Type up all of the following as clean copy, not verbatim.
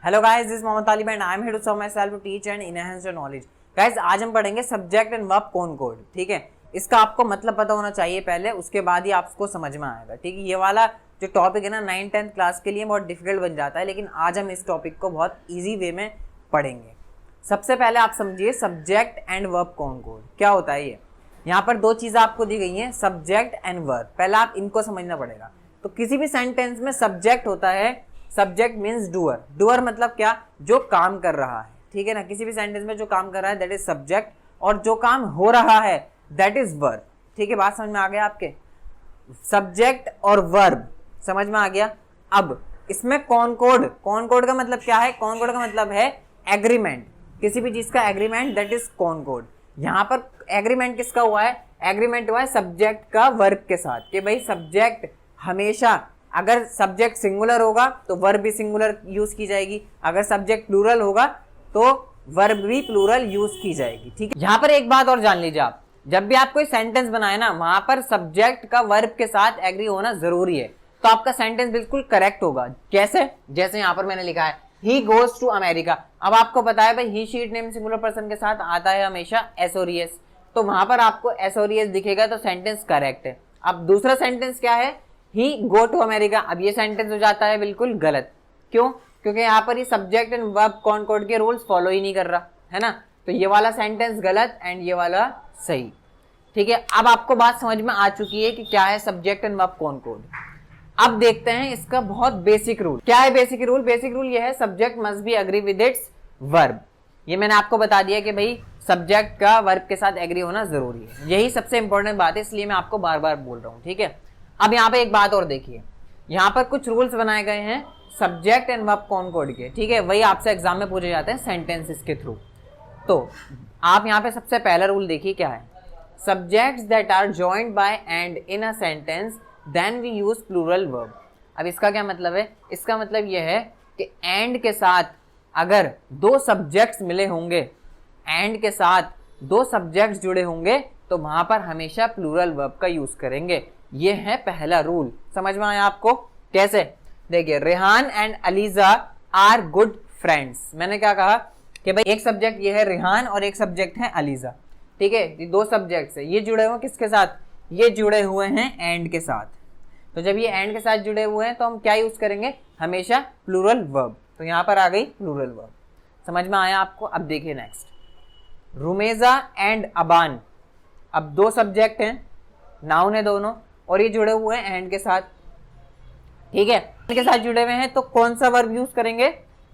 Hello guys, this Mohammad Talib and I am here to serve myself to teach and enhance your knowledge. Guys, आज हम पढ़ेंगे subject and verb concord. ठीक है, इसका आपको मतलब पता होना चाहिए पहले, उसके बाद ही आपको समझ में आएगा। ठीक है, ये वाला जो टॉपिक है ना 9th-10th क्लास के लिए बहुत डिफिकल्ट बन जाता है, लेकिन आज हम इस टॉपिक को बहुत ईजी वे में पढ़ेंगे। सबसे पहले आप समझिए सब्जेक्ट एंड वर्ब कॉनकॉर्ड क्या होता है। ये यहाँ पर दो चीज़ें आपको दी गई हैं, सब्जेक्ट एंड वर्ब। पहले आप इनको समझना पड़ेगा। तो किसी भी सेंटेंस में सब्जेक्ट होता है, सब्जेक्ट मीन्स डूअर। डूअर मतलब क्या, जो काम कर रहा है। ठीक है ना, किसी भी सेंटेंस में जो काम कर रहा है दैट इज सब्जेक्ट, और जो काम हो रहा है दैट इज वर्ब। ठीक है, बात समझ में आ गया आपके? सब्जेक्ट और वर्ब समझ में आ गया। अब इसमें कॉनकॉर्ड, कॉनकॉर्ड का मतलब क्या है? कॉनकॉर्ड का मतलब है एग्रीमेंट, किसी भी चीज का एग्रीमेंट दैट इज कॉनकॉर्ड। यहाँ पर एग्रीमेंट किसका हुआ है? एग्रीमेंट हुआ है सब्जेक्ट का वर्ब के साथ, कि भाई सब्जेक्ट हमेशा, अगर सब्जेक्ट सिंगुलर होगा तो वर्ब भी सिंगुलर यूज की जाएगी, अगर सब्जेक्ट प्लूरल होगा तो वर्ब भी प्लूरल यूज की जाएगी। ठीक है, यहाँ पर एक बात और जान लीजिए, आप जब भी आप कोई सेंटेंस बनाए ना, वहां पर सब्जेक्ट का वर्ब के साथ एग्री होना जरूरी है, तो आपका सेंटेंस बिल्कुल करेक्ट होगा। कैसे? जैसे यहाँ पर मैंने लिखा है ही गोज टू अमेरिका। अब आपको पता है भाई ही शीट नेम सिंगुलर पर्सन के साथ आता है हमेशा एस और एस, तो वहां पर आपको एस और एस दिखेगा तो सेंटेंस करेक्ट है। अब दूसरा सेंटेंस क्या है? ही गो टू अमेरिका। अब ये सेंटेंस हो जाता है बिल्कुल गलत। क्यों? क्योंकि यहाँ पर ये सब्जेक्ट एंड वर्ब कॉनकॉर्ड के रूल्स फॉलो ही नहीं कर रहा है ना, तो ये वाला सेंटेंस गलत एंड ये वाला सही। ठीक है, अब आपको बात समझ में आ चुकी है कि क्या है सब्जेक्ट एंड वर्ब कॉनकॉर्ड। अब देखते हैं इसका बहुत बेसिक रूल। क्या है बेसिक रूल? बेसिक रूल ये है subject must be agree with its verb. ये मैंने आपको बता दिया कि भाई सब्जेक्ट का वर्ब के साथ एग्री होना जरूरी है, यही सबसे इंपॉर्टेंट बात है, इसलिए मैं आपको बार बार बोल रहा हूँ। ठीक है, अब यहाँ पे एक बात और देखिए, यहाँ पर कुछ रूल्स बनाए गए हैं सब्जेक्ट एंड वर्ब कॉनकॉर्ड के। ठीक है, वही आपसे एग्जाम में पूछे जाते हैं सेंटेंसेस के थ्रू। तो आप यहाँ पे सबसे पहला रूल देखिए क्या है, subjects that are joined by and in a sentence then we use plural verb. अब इसका क्या मतलब है? इसका मतलब यह है कि एंड के साथ अगर दो सब्जेक्ट्स मिले होंगे, एंड के साथ दो सब्जेक्ट्स जुड़े होंगे, तो वहां पर हमेशा प्लूरल वर्ब का यूज करेंगे। ये है पहला रूल। समझ में आया आपको? कैसे? देखिए, Rehan and Aliza are good friends. मैंने क्या कहा कि भाई एक सब्जेक्ट ये है रेहान और एक सब्जेक्ट है अलीजा। ठीक है, ये दो सब्जेक्ट्स है, ये जुड़े हुए किसके साथ? ये जुड़े हुए हैं एंड के साथ। तो जब ये एंड के साथ जुड़े हुए हैं तो हम क्या यूज करेंगे? हमेशा प्लूरल वर्ब। तो यहां पर आ गई प्लूरल वर्ब। समझ में आया आपको? अब देखिए नेक्स्ट, रुमेजा एंड अबान। अब दो सब्जेक्ट हैं, नाउन है दोनों, और ये जुड़े हुए हैं एंड के साथ। ठीक है, एंड के साथ जुड़े हुए हैं तो कौन सा वर्ब यूज करेंगे?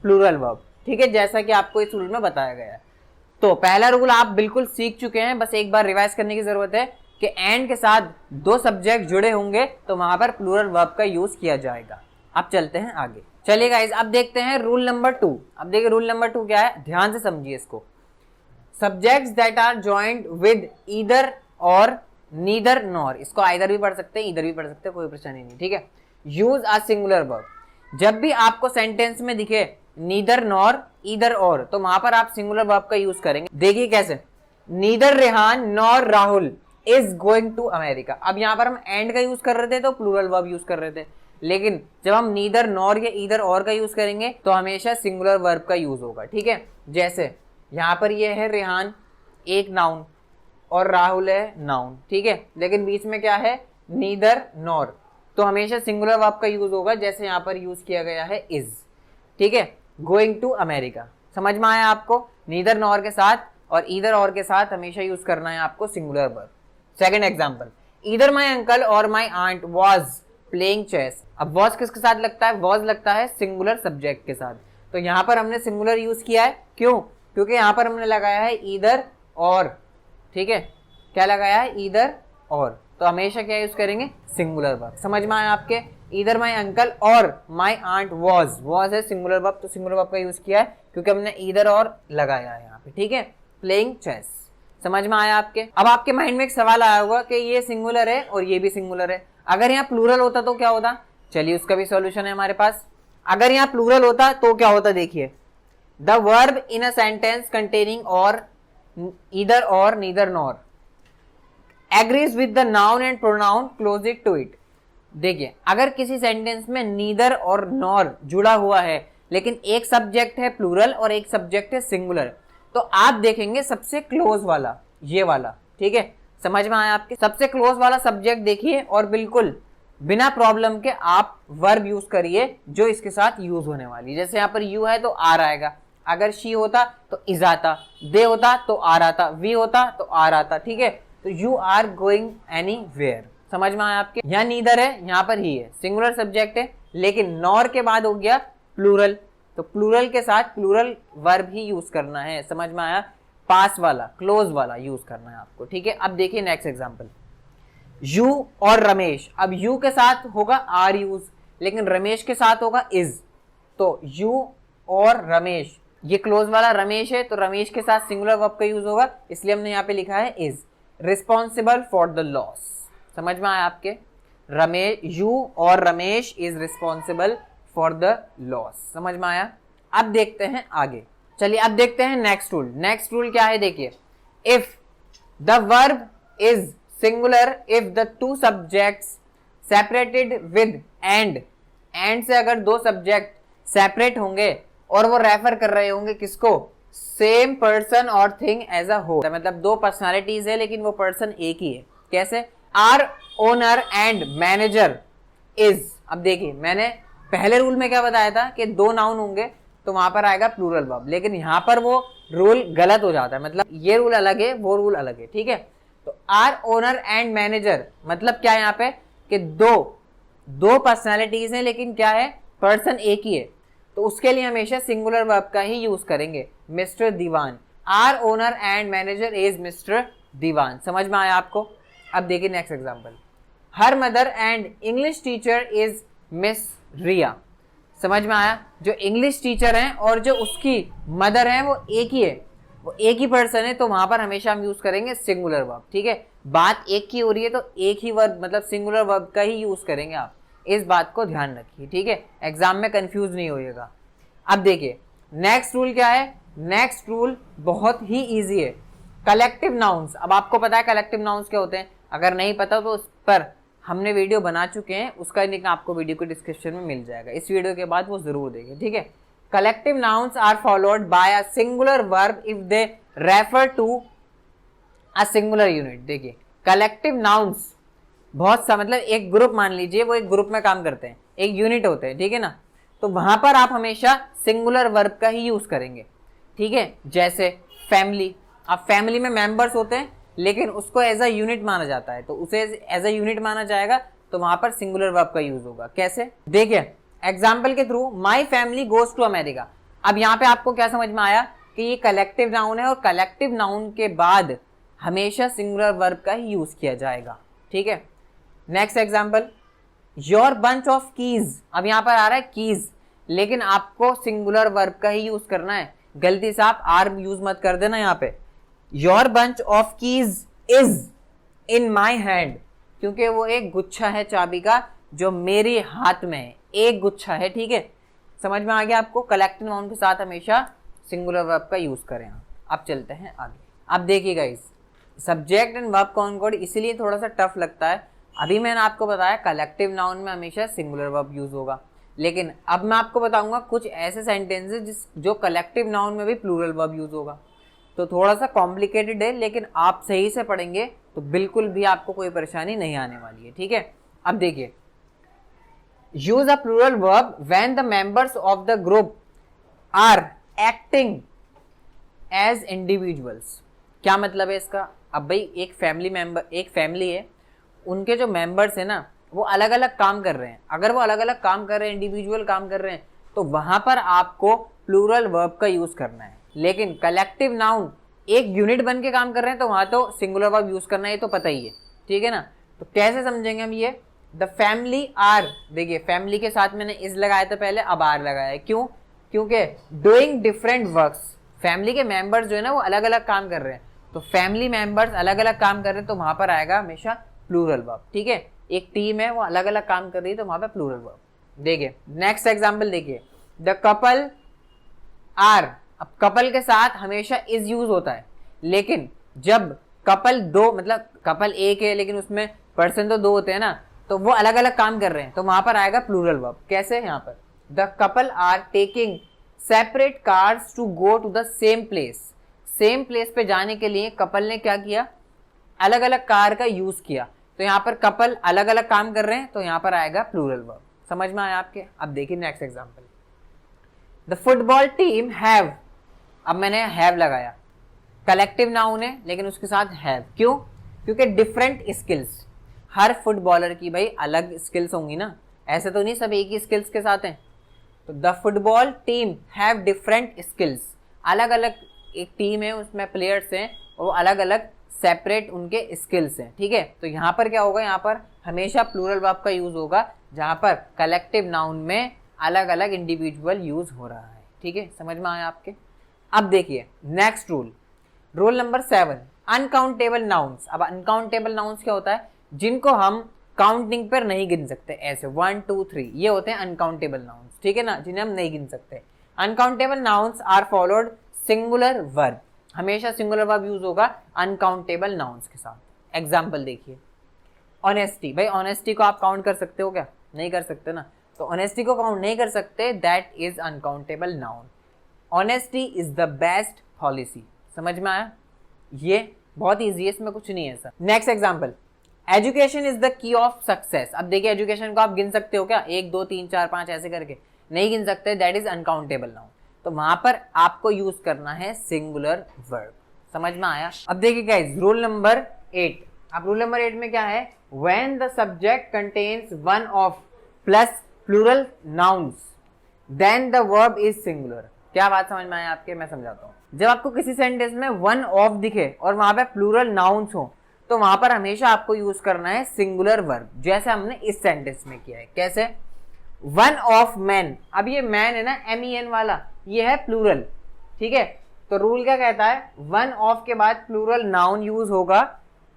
Plural verb. ठीक है, जैसा कि आपको इस रूल में बताया गया है। तो पहला रूल आप बिल्कुल सीख चुके हैं, बस एक बार रिवाइज करने की जरूरत है कि एंड के साथ दो सब्जेक्ट जुड़े होंगे तो वहां पर प्लूरल वर्ब का यूज किया जाएगा। अब चलते हैं आगे। चलिए गाइस, अब देखते हैं रूल नंबर 2। अब देखिए रूल नंबर 2 क्या है, ध्यान से समझिए इसको। Subjects that are joined with either or neither nor, इसको आइदर भी पढ़ सकते हैं, इधर भी पढ़ सकते हैं, कोई परेशानी नहीं। ठीक है, यूज अ सिंगुलर वर्ब। जब भी आपको सेंटेंस में दिखे नीदर नॉर ईदर और, तो वहां पर आप सिंगुलर वर्ब का यूज करेंगे। देखिए कैसे, neither Rehan nor Rahul is going to America. अब यहाँ पर हम एंड का यूज कर रहे थे तो प्लूरल वर्ब यूज कर रहे थे, लेकिन जब हम नीदर नॉर या ईदर और का यूज करेंगे तो हमेशा सिंगुलर वर्ब का यूज होगा। ठीक है, जैसे यहाँ पर ये है रेहान एक नाउन और राहुल है नाउन। ठीक है, लेकिन बीच में क्या है? नीदर नॉर, तो हमेशा सिंगुलर वर्ब का यूज होगा, जैसे यहाँ पर यूज किया गया है इज। ठीक है, गोइंग टू अमेरिका। समझ में आया आपको? नीदर नॉर के साथ और ईदर और के साथ हमेशा यूज करना है आपको singular verb. Second example, either my uncle और my aunt was playing chess. अब वाज किसके साथ लगता है? वाज लगता है सिंगुलर सब्जेक्ट के साथ, तो यहाँ पर हमने सिंगुलर यूज किया है। क्यों? क्योंकि यहाँ पर हमने लगाया है ईदर और। ठीक है, क्या लगाया है? ईदर और, तो हमेशा क्या यूज करेंगे? Singular verb. समझ में आया आपके? ईदर माय अंकल और माय आंट वाज है सिंगुलर वर्ब, तो सिंगुलर वर्ब का यूज किया है क्योंकि हमने ईदर और लगाया है यहाँ पे। ठीक है, प्लेइंग चेस। समझ में आया आपके? अब आपके माइंड में एक सवाल आया होगा कि ये सिंगुलर है और ये भी सिंगुलर है, अगर यहाँ प्लूरल होता तो क्या होता? चलिए उसका भी सॉल्यूशन है हमारे पास। अगर यहाँ प्लूरल होता तो क्या होता? देखिए, the verb in a sentence containing or either or neither nor agrees with the noun and pronoun close it to it. देखिए, अगर किसी सेंटेंस में नीदर और नॉर जुड़ा हुआ है लेकिन एक सब्जेक्ट है प्लूरल और एक सब्जेक्ट है सिंगुलर। तो आप देखेंगे सबसे क्लोज वाला, ये वाला, ठीक है, समझ में आया आपके? सबसे क्लोज वाला सब्जेक्ट देखिए और बिल्कुल बिना प्रॉब्लम के आप वर्ब यूज करिए जो इसके साथ यूज होने वाली। जैसे यहाँ पर यू है तो आर आएगा, अगर शी होता तो इज आता, दे होता तो आर आता, वी होता तो आर आता, ठीक है। तो यू आर गोइंग एनीवेयर, समझ में आया आपके? यहाँ नीदर है, यहाँ पर ही है, सिंगुलर सब्जेक्ट है, लेकिन नॉर के बाद हो गया प्लूरल, तो प्लूरल के साथ प्लूरल वर्ब ही यूज करना है, समझ में आया? पास वाला, क्लोज वाला यूज करना है आपको, ठीक है। अब देखिए नेक्स्ट एग्जांपल, यू और रमेश। अब यू के साथ होगा आर यूज, लेकिन रमेश के साथ होगा इज। तो यू और रमेश, ये क्लोज वाला रमेश है तो रमेश के साथ सिंगुलर वर्ब का यूज होगा, इसलिए हमने यहाँ पे लिखा है is. Responsible for the loss, समझ में आया आपके? रमेश, यू और Ramesh is responsible for the loss, समझ में आया? अब देखते हैं आगे, चलिए अब देखते हैं नेक्स्ट रूल। नेक्स्ट रूल क्या है देखिए, if the verb is singular if the two subjects separated with and से अगर दो सब्जेक्ट सेपरेट होंगे और वो रेफर कर रहे होंगे किसको? सेम पर्सन और थिंग एज अ होल, मतलब दो पर्सनालिटीज है लेकिन वो पर्सन एक ही है। कैसे? Our owner and manager is. अब देखिए मैंने पहले रूल में क्या बताया था कि दो नाउन होंगे तो वहां पर आएगा प्लूरल वर्ब, लेकिन यहां पर वो रूल गलत हो जाता है, मतलब ये रूल अलग है वो रूल अलग है, ठीक है। तो आर ओनर एंड मैनेजर मतलब क्या है यहाँ पे कि दो पर्सनालिटीज हैं लेकिन क्या है, पर्सन एक ही है, तो उसके लिए हमेशा सिंगुलर वर्ब का ही यूज करेंगे। Mr Diwan, our owner and manager is Mr Diwan, समझ में आया आपको? अब देखिए next example, her mother and English teacher is Miss Riya, समझ में आया? जो इंग्लिश टीचर हैं और जो उसकी मदर हैं वो एक ही है, वो एक ही पर्सन है, तो वहां पर हमेशा हम यूज करेंगे सिंगुलर वर्ब, ठीक है। बात एक की हो रही है तो एक ही वर्ब मतलब सिंगुलर वर्ब का ही यूज करेंगे आप, इस बात को ध्यान रखिए, ठीक है, एग्जाम में कंफ्यूज नहीं होइएगा। अब देखिए नेक्स्ट रूल क्या है, नेक्स्ट रूल बहुत ही इजी है, कलेक्टिव नाउन्स। अब आपको पता है कलेक्टिव नाउन्स क्या होते हैं, अगर नहीं पता तो उस पर हमने वीडियो बना चुके हैं, उसका लिंक आपको वीडियो के डिस्क्रिप्शन में मिल जाएगा, इस वीडियो के बाद वो जरूर देखें, ठीक है। Collective nouns are followed by a singular verb if they refer to a singular unit. देखिए कलेक्टिव नाउन्स बहुत सा मतलब एक ग्रुप मान लीजिए, वो एक ग्रुप में काम करते हैं, एक यूनिट होते हैं, ठीक है ना, तो वहां पर आप हमेशा सिंगुलर वर्ब का ही यूज करेंगे, ठीक है। जैसे फैमिली, अब फैमिली में मेंबर्स होते हैं लेकिन उसको एज अ यूनिट माना जाता है, तो उसे एज अ यूनिट माना जाएगा तो वहां पर सिंगुलर वर्ब का यूज होगा। कैसे? देखिए एग्जाम्पल के थ्रू, my family goes to America. अब यहाँ पे आपको क्या समझ में आया कि ये कलेक्टिव नाउन है और कलेक्टिव नाउन के बाद हमेशा सिंगुलर वर्ब का ही यूज किया जाएगा, ठीक है। Next example, your bunch of keys. अब यहाँ पर आ रहा है कीज, लेकिन आपको सिंगुलर वर्ब का ही यूज करना है, गलती से आप आर यूज मत कर देना यहाँ पे। Your bunch of keys is in my hand, क्योंकि वो एक गुच्छा है चाबी का जो मेरे हाथ में है, एक गुच्छा है, ठीक है, समझ में आ गया आपको? कलेक्टिव नाउन के साथ हमेशा सिंगुलर वर्ब का यूज करें। अब चलते हैं आगे। अब देखिएगा इस सब्जेक्ट एंड वर्ब कॉनकॉर्ड इसलिए थोड़ा सा टफ लगता है, अभी मैंने आपको बताया कलेक्टिव नाउन में हमेशा सिंगुलर वर्ब यूज होगा, लेकिन अब मैं आपको बताऊंगा कुछ ऐसे सेंटेंसेस जो कलेक्टिव नाउन में भी प्लूरल वर्ब यूज होगा, तो थोड़ा सा कॉम्प्लिकेटेड है, लेकिन आप सही से पढ़ेंगे तो बिल्कुल भी आपको कोई परेशानी नहीं आने वाली है, ठीक है। अब देखिए, use a plural verb when the members of the group are acting as individuals. क्या मतलब है इसका? अब भाई एक फैमिली है, उनके जो मेंबर्स है ना वो अलग अलग काम कर रहे हैं, अगर वो अलग अलग काम कर रहे हैं, इंडिविजुअल काम कर रहे हैं, तो वहां पर आपको प्लूरल वर्ब का यूज करना है। लेकिन कलेक्टिव नाउन एक यूनिट बन के काम कर रहे हैं तो वहां तो सिंगुलर वर्ब यूज करना है, ये तो पता ही है, ठीक है ना। तो कैसे समझेंगे हम ये? द फैमिली आर, देखिए फैमिली के साथ मैंने इज लगाया था पहले, अब आर लगाया है, क्यों? क्योंकि डूइंग डिफरेंट वर्क्स, फैमिली के मेंबर्स जो है ना वो अलग अलग काम कर रहे हैं, तो फैमिली मेंबर्स अलग अलग काम कर रहे हैं तो वहां पर आएगा हमेशा प्लूरल वर्ब, ठीक है। एक टीम है वो अलग अलग काम कर रही है तो वहां पर प्लूरल वर्ब। देखिए नेक्स्ट एग्जांपल देखिए, द कपल आर। अब कपल के साथ हमेशा इज यूज होता है, लेकिन जब कपल दो, मतलब कपल एक है लेकिन उसमें पर्सन तो दो होते हैं ना, तो वो अलग अलग काम कर रहे हैं तो वहां पर आएगा प्लूरल वर्ब। कैसे? यहाँ पर the couple are taking separate cars to go to the same place. Same place पे जाने के लिए कपल ने क्या किया, अलग अलग कार का यूज किया। तो यहाँ पर कपल अलग अलग काम कर रहे हैं, तो यहाँ पर आएगा प्लूरल वर्ब। समझ में आया आपके? अब देखिए next example, the football team have, अब मैंने हैव लगाया, कलेक्टिव नाउन है लेकिन उसके साथ हैव, क्यों? क्योंकि डिफरेंट स्किल्स, हर फुटबॉलर की भाई अलग स्किल्स होंगी ना, ऐसे तो नहीं सब एक ही स्किल्स के साथ हैं। तो the football team have different skills, अलग अलग एक टीम है उसमें प्लेयर्स हैं और वो अलग अलग सेपरेट उनके स्किल्स हैं, ठीक है। तो यहाँ पर क्या होगा, यहाँ पर हमेशा प्लूरल वर्ब का यूज होगा जहाँ पर कलेक्टिव नाउन में अलग अलग इंडिविजुअल यूज हो रहा है, ठीक है। समझ में आया आपके? अब देखिए next rule, rule number 7, uncountable nouns. अब अनकाउंटेबल नाउन्स क्या होता है, जिनको हम काउंटिंग पर नहीं गिन सकते, ऐसे 1 2 3 ये होते हैं अनकाउंटेबल नाउन्स, ठीक है ना, जिन्हें हम नहीं गिन सकते। Uncountable nouns are followed singular verb, हमेशा सिंगुलर वर्ब यूज होगा अनकाउंटेबल नाउन्स के साथ। एग्जाम्पल देखिए, ऑनेस्टी, भाई ऑनेस्टी को आप काउंट कर सकते हो क्या? नहीं कर सकते ना, तो ऑनेस्टी को काउंट नहीं कर सकते, that is uncountable noun. Honesty is the best policy. समझ में आया? ये बहुत ईजी है, इसमें कुछ नहीं है ऐसा। Next example, education is the key of success. अब देखिए एजुकेशन को आप गिन सकते हो क्या, 1 2 3 4 5 ऐसे करके? नहीं गिन सकते, दैट इज अनकाउंटेबल नाउन। तो वहां पर आपको यूज करना है सिंगुलर वर्ब। समझ में आया? अब देखिए गाइस, रूल नंबर 8। अब रूल नंबर 8 में क्या है, when the subject contains one of plus plural nouns then the verb is singular. क्या बात समझ में आया आपके? मैं समझाता हूँ। जब आपको किसी सेंटेंस में वन ऑफ दिखे और वहां पे प्लूरल नाउन्स हो, तो वहां पर हमेशा आपको यूज करना है सिंगुलर वर्ब, जैसे हमने इस सेंटेंस में किया है। कैसे? वन ऑफ मैन, अब ये मैन है ना, MEN वाला, ये है प्लूरल, ठीक है। तो रूल क्या कहता है, वन ऑफ के बाद प्लूरल नाउन यूज होगा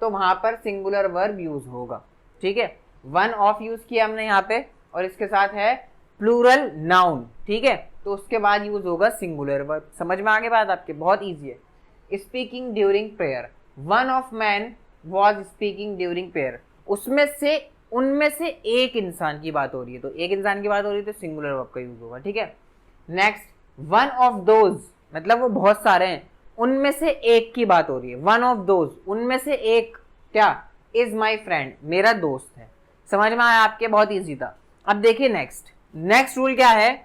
तो वहां पर सिंगुलर वर्ब यूज होगा, ठीक है। वन ऑफ यूज किया हमने यहाँ पे और इसके साथ है प्लूरल नाउन, ठीक है, तो उसके बाद यूज होगा सिंगुलर वर्ब। समझ में आगे बात आपके? बहुत ईजी है। Speaking during prayer, one of man was speaking during prayer, उनमें से एक इंसान की बात हो रही है, तो एक इंसान की बात हो रही है तो सिंगुलर वर्ब का यूज होगा, ठीक है। नेक्स्ट, वन ऑफ दोज, मतलब वो बहुत सारे हैं, उनमें से एक की बात हो रही है। वन ऑफ दोज, उनमें से एक क्या, इज माई फ्रेंड, मेरा दोस्त है। समझ में आया आपके? बहुत ईजी था। अब देखिए नेक्स्ट रूल क्या है,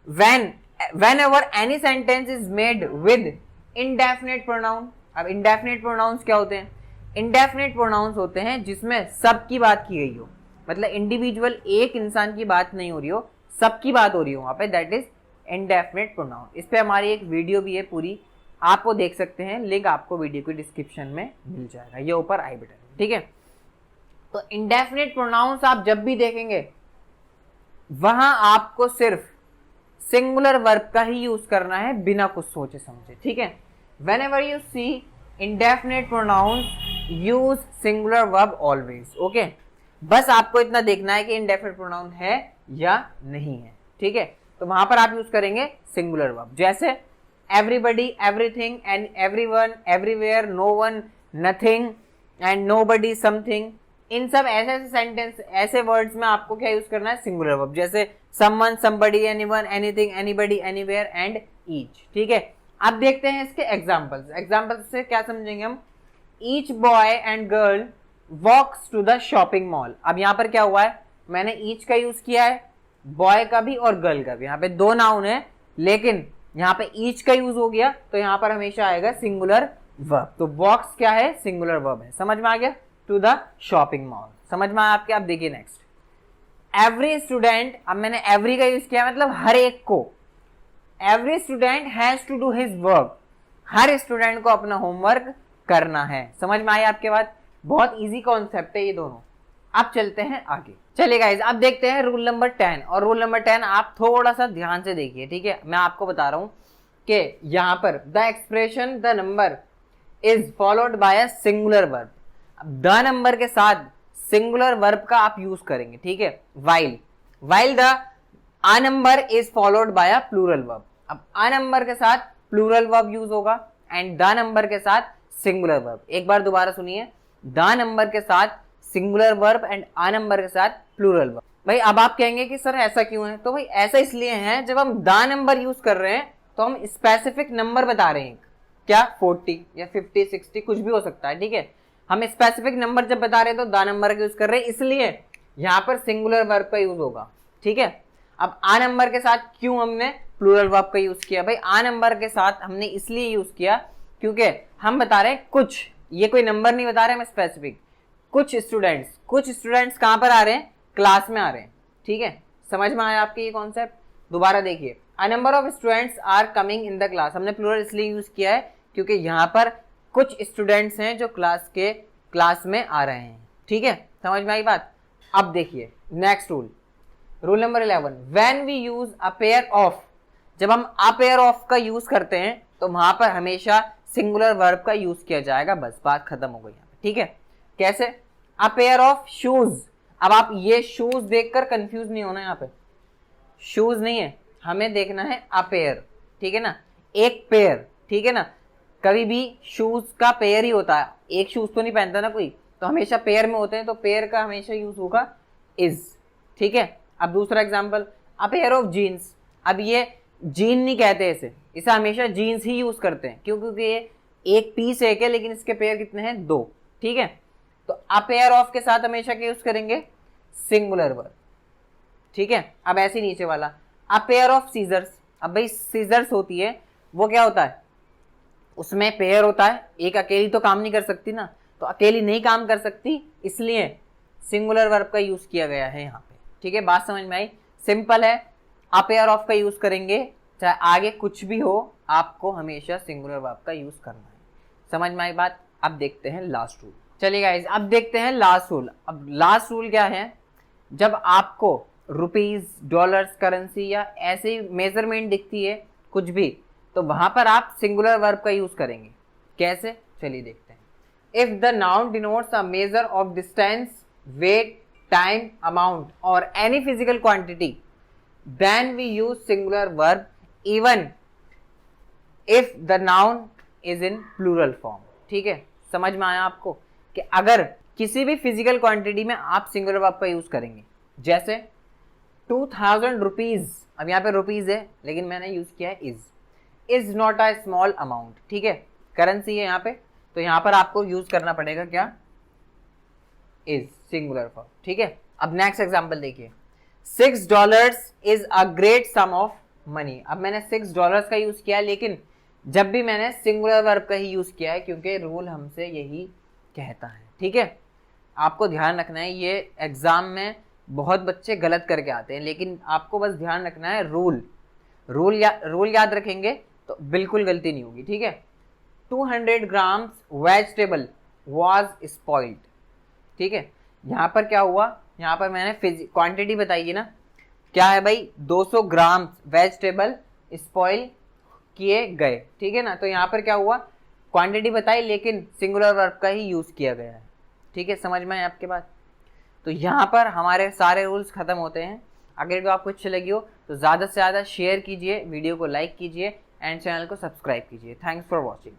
whenever any sentence is made with indefinite pronoun। अब indefinite pronouns क्या होते हैं? indefinite pronouns होते हैं जिसमें सबकी बात की गई हो, मतलब इंडिविजुअल एक इंसान की बात नहीं हो रही हो, सबकी बात हो रही हो वहां पे, दैट इज indefinite pronoun। इस पे हमारी एक वीडियो भी है पूरी, आपको देख सकते हैं, लिंक आपको वीडियो के डिस्क्रिप्शन में मिल जाएगा, ये ऊपर आई बटन, ठीक है। तो indefinite pronouns आप जब भी देखेंगे वहां आपको सिर्फ सिंगुलर वर्ब का ही यूज करना है बिना कुछ सोचे समझे, ठीक है। Whenever you see indefinite pronouns, use singular verb always, okay? बस आपको इतना देखना है कि indefinite pronoun है या नहीं है, ठीक है। तो वहां पर आप यूज करेंगे सिंगुलर वर्ब, जैसे everybody, everything and everyone, everywhere, no one, nothing and nobody, something। इन सब ऐसे सेंटेंस, ऐसे वर्ड्स में आपको क्या यूज करना है, सिंगुलर वर्ब, जैसे someone, somebody, anyone, anything, anybody, anywhere and each, ठीक है। अब देखते हैं इसके एग्जाम्पल्स से क्या समझेंगे हम। each boy and girl walks to the shopping mall। अब यहाँ पर क्या हुआ है, मैंने each का यूज किया है, बॉय का भी और गर्ल का भी, यहाँ पे दो नाउन है लेकिन यहाँ पे each का यूज हो गया, तो यहाँ पर हमेशा आएगा सिंगुलर वर्ब। तो वॉक्स क्या है, सिंगुलर वर्ब है। समझ में आ गया? To the shopping mall. समझ में आया आपके? आप देखिए नेक्स्ट, एवरी स्टूडेंट, अब मैंने एवरी का यूज किया, मतलब हर एक को। Every student has to do his work, हर स्टूडेंट को अपना होमवर्क करना है। समझ में आई आपके बात? बहुत इजी कॉन्सेप्ट है ये दोनों। अब चलते हैं आगे। चलिए गाइस, अब देखते हैं रूल नंबर 10। और रूल नंबर 10 आप थोड़ा सा ध्यान से देखिए, ठीक है। मैं आपको बता रहा हूं कि यहाँ पर the expression the number is followed by a singular verb. अब द नंबर के साथ सिंगुलर वर्ब का आप यूज करेंगे, ठीक है। While the a number is followed by a plural verb. अब आ नंबर के साथ प्लूरल वर्ब यूज होगा एंड द नंबर के साथ सिंगुलर वर्ब। एक बार दोबारा सुनिए, द नंबर के साथ singular verb and a number के साथ प्लूरल वर्ब। भाई अब आप कहेंगे कि सर ऐसा क्यों है, तो भाई ऐसा इसलिए है, जब हम द नंबर यूज कर रहे हैं तो हम स्पेसिफिक नंबर बता रहे हैं, क्या 40 या 50 60 कुछ भी हो सकता है, ठीक है। हम स्पेसिफिक नंबर जब बता रहे हैं तो द नंबर का यूज कर रहे हैं, इसलिए यहां पर सिंगुलर वर्ब का यूज होगा, ठीक है। अब आ नंबर के साथ क्यों हमने प्लूरल वर्ब का यूज किया, भाई आ नंबर के साथ हमने इसलिए यूज किया क्योंकि हम बता रहे हैं कुछ, ये कोई नंबर नहीं बता रहे हम स्पेसिफिक, कुछ स्टूडेंट्स कहां पर आ रहे हैं, क्लास में आ रहे हैं, ठीक है। समझ में आया आपके ये कॉन्सेप्ट, दोबारा देखिए, a number of students are coming in the class, हमने प्लूरल इसलिए यूज किया है क्योंकि यहां पर कुछ स्टूडेंट्स हैं जो क्लास में आ रहे हैं, ठीक है। समझ में आई बात। अब देखिए next rule number 11, when we use a pair of, जब हम अ पेयर ऑफ का यूज करते हैं तो वहां पर हमेशा सिंगुलर वर्ब का यूज किया जाएगा, बस बात खत्म हो गई यहाँ पे, ठीक है। कैसे, अ पेयर ऑफ शूज, अब आप ये शूज देखकर कंफ्यूज नहीं होना, यहाँ पे शूज नहीं है, हमें देखना है अ पेयर, ठीक है ना, एक पेयर, ठीक है ना। कभी भी शूज का पेयर ही होता है, एक शूज तो नहीं पहनता ना कोई, तो हमेशा पेयर में होते हैं, तो पेयर का हमेशा यूज होगा इज, ठीक है। अब दूसरा example, a pair of jeans, अब ये जीन नहीं कहते इसे हमेशा जीन्स ही यूज करते हैं, क्यों, क्योंकि ये एक पीस एक है लेकिन इसके पेयर कितने हैं, 2, ठीक है। तो अ पेयर ऑफ के साथ हमेशा क्या यूज करेंगे, सिंगुलर वर्ब, ठीक है। अब ऐसे नीचे वाला, अ पेयर ऑफ सीजर्स, अब भाई सीजर्स होती है वो क्या होता है, उसमें पेयर होता है, एक अकेली तो काम नहीं कर सकती ना, तो अकेली नहीं काम कर सकती, इसलिए सिंगुलर वर्ब का यूज किया गया है यहाँ पे, ठीक है। बात समझ में आई, सिंपल है, अ पेयर ऑफ का यूज करेंगे, चाहे आगे कुछ भी हो, आपको हमेशा सिंगुलर वर्ब का यूज करना है। समझ में आई बात। अब देखते हैं लास्ट रूल, चलिए गाइस अब देखते हैं लास्ट रूल। अब लास्ट रूल क्या है, जब आपको रुपीज, डॉलर्स, करेंसी या ऐसी मेजरमेंट दिखती है कुछ भी, तो वहां पर आप सिंगुलर वर्ब का यूज करेंगे। कैसे, चलिए देखते हैं। If the noun denotes a measure of distance, weight, time, amount और any physical quantity, then we use singular verb even if the noun is in plural form, ठीक है। समझ में आया आपको कि अगर किसी भी फिजिकल क्वांटिटी में आप सिंगुलर वर्ब का यूज करेंगे, जैसे 2000 रुपीज, अब यहाँ पे रुपीज है लेकिन मैंने यूज किया है is not a small amount, ठीक है, करेंसी है यहाँ पे, तो यहाँ पर आपको यूज करना पड़ेगा क्या, इज, सिंगुलर वर्ब, ठीक है। अब नेक्स्ट एग्जांपल देखिए, $6 is a great sum of money, अब मैंने $6 का यूज किया है, लेकिन जब भी मैंने सिंगुलर वर्ब का ही यूज किया है क्योंकि रूल हमसे यही कहता है, ठीक है। आपको ध्यान रखना है, ये एग्जाम में बहुत बच्चे गलत करके आते हैं, लेकिन आपको बस ध्यान रखना है रूल याद रखेंगे तो बिल्कुल गलती नहीं होगी, ठीक है। 200 ग्राम्स वेजिटेबल वाज स्पॉइल्ड, ठीक है। यहाँ पर क्या हुआ, यहाँ पर मैंने क्वांटिटी बताई है ना, क्या है भाई, 200 ग्राम वेजिटेबल स्पॉइल किए गए, ठीक है ना। तो यहाँ पर क्या हुआ, क्वांटिटी बताई लेकिन सिंगुलर वर्ब का ही यूज किया गया है, ठीक है। समझ में आए आपके बात। तो यहाँ पर हमारे सारे रूल्स खत्म होते हैं। अगर वीडियो आपको अच्छी लगी हो तो ज़्यादा से ज़्यादा शेयर कीजिए, वीडियो को लाइक कीजिए एंड चैनल को सब्सक्राइब कीजिए। Thanks for watching.